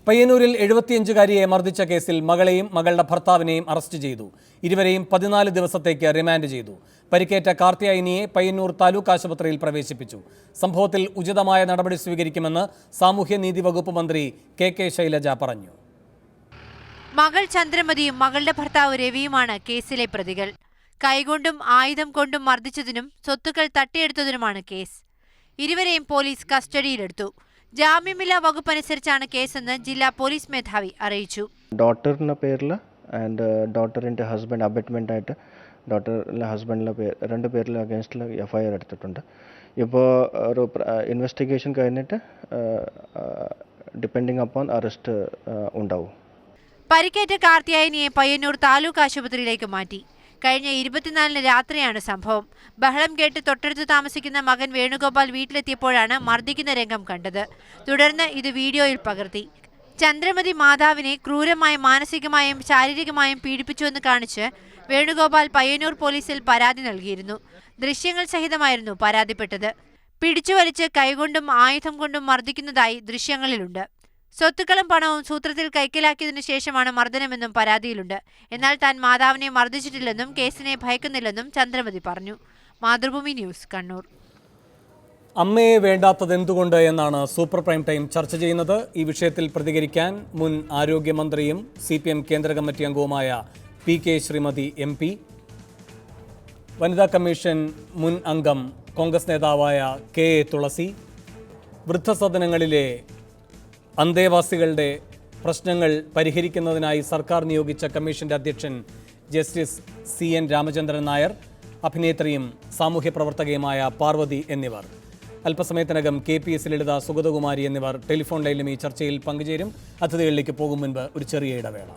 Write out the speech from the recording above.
പയ്യന്നൂരിൽ 75-കാരിയെ മർദ്ദിച്ച കേസിൽ മകളെയും മകളുടെ ഭർത്താവിനെയും അറസ്റ്റ് ചെയ്തു. ഇരുവരെയും 14 ദിവസത്തേക്ക് റിമാൻഡ് ചെയ്തു. പരിക്കേറ്റ കാർത്തിയായനിയെ പയ്യന്നൂർ താലൂക്ക് ആശുപത്രിയിൽ പ്രവേശിപ്പിച്ചു. സംഭവത്തിൽ ഉചിതമായ നടപടി സ്വീകരിക്കുമെന്ന് സാമൂഹ്യനീതി വകുപ്പ് മന്ത്രി കെ ശൈലജ പറഞ്ഞു. മകൾ ചന്ദ്രമതിയും മകളുടെ ഭർത്താവ് രവിയുമാണ് കേസിലെ പ്രതികൾ. കൈകൊണ്ടും ആയുധം കൊണ്ടും മർദ്ദിച്ചതിനും സ്വത്തുക്കൾ തട്ടിയെടുത്തതിനുമാണ് കേസ്. ഇരുവരെയും പോലീസ് കസ്റ്റഡിയിലെടുത്തു. ജാമ്യമില്ലാ വകുപ്പ് അനുസരിച്ചാണ് കേസെന്ന് ജില്ലാ പോലീസ് മേധാവി അറിയിച്ചു. ഡോട്ടറിന്റെ പേരിൽ ആൻഡ് ഡോട്ടറിന്റെ ഹസ്ബൻഡ് അബറ്റ്മെന്റ് ആയിട്ട് ഡോട്ടറിലെ ഹസ്ബൻഡിലെ രണ്ട് പേരിൽ അഗേൻസ്റ്റിൽ FIR എടുത്തിട്ടുണ്ട്. ഇപ്പോൾ ഒരു ഇൻവെസ്റ്റിഗേഷൻ കഴിഞ്ഞിട്ട് ഡിപ്പെൻഡിങ് അപ്പോൺ അറസ്റ്റ് ഉണ്ടാവും. പരിക്കേറ്റ കാർത്തിയായനിയെ പയ്യന്നൂർ താലൂക്ക് ആശുപത്രിയിലേക്ക് മാറ്റി. കഴിഞ്ഞ 24-ന് രാത്രിയാണ് സംഭവം. ബഹളം കേട്ട് തൊട്ടടുത്ത് താമസിക്കുന്ന മകൻ വേണുഗോപാൽ വീട്ടിലെത്തിയപ്പോഴാണ് മർദ്ദിക്കുന്ന രംഗം കണ്ടത്. തുടർന്ന് ഇത് വീഡിയോയിൽ പകർത്തി. ചന്ദ്രമതി മാതാവിനെ ക്രൂരമായി മാനസികമായും ശാരീരികമായും പീഡിപ്പിച്ചുവെന്ന് കാണിച്ച് വേണുഗോപാൽ പയ്യന്നൂർ പോലീസിൽ പരാതി നൽകിയിരുന്നു. ദൃശ്യങ്ങൾ സഹിതമായിരുന്നു പരാതിപ്പെട്ടത്. പിടിച്ചുവലിച്ച് കൈകൊണ്ടും ആയുധം കൊണ്ടും മർദ്ദിക്കുന്നതായി ദൃശ്യങ്ങളിലുണ്ട്. സ്വത്തുക്കളും പണവും സൂത്രത്തിൽ കൈക്കലാക്കിയതിനു ശേഷമാണ് മർദ്ദനമെന്നും പരാതിയിലുണ്ട്. എന്നാൽ താൻ മാതാവിനെ മർദ്ദിച്ചിട്ടില്ലെന്നും കേസിനെ ഭയക്കുന്നില്ലെന്നും ചന്ദ്രമതി പറഞ്ഞു. മാതൃഭൂമി ന്യൂസ്, കണ്ണൂർ. അമ്മയെ വേണ്ടാത്തത് എന്തുകൊണ്ട് എന്നാണ് സൂപ്പർ പ്രൈം ടൈം ചർച്ച ചെയ്യുന്നത്. ഈ വിഷയത്തിൽ പ്രതികരിക്കാൻ മുൻ ആരോഗ്യമന്ത്രിയും CPM കേന്ദ്ര കമ്മിറ്റി അംഗവുമായ PK ശ്രീമതി MP, വനിതാ കമ്മീഷൻ മുൻ അംഗം കോൺഗ്രസ് നേതാവായ KA തുളസി, വൃദ്ധസദനങ്ങളിലെ അന്തേവാസികളുടെ പ്രശ്നങ്ങൾ പരിഹരിക്കുന്നതിനായി സർക്കാർ നിയോഗിച്ച കമ്മീഷന്റെ അധ്യക്ഷൻ ജസ്റ്റിസ് CN രാമചന്ദ്രൻ നായർ, അഭിനേത്രിയും സാമൂഹ്യ പ്രവർത്തകയുമായ പാർവതി എന്നിവർ. അല്പസമയത്തിനകം KPS ലളിത, സുഗതകുമാരി എന്നിവർ ടെലിഫോൺ ലൈനിലും ഈ ചർച്ചയിൽ പങ്കുചേരും. അതിഥികളിലേക്ക് പോകും മുൻപ് ഒരു ചെറിയ ഇടവേള.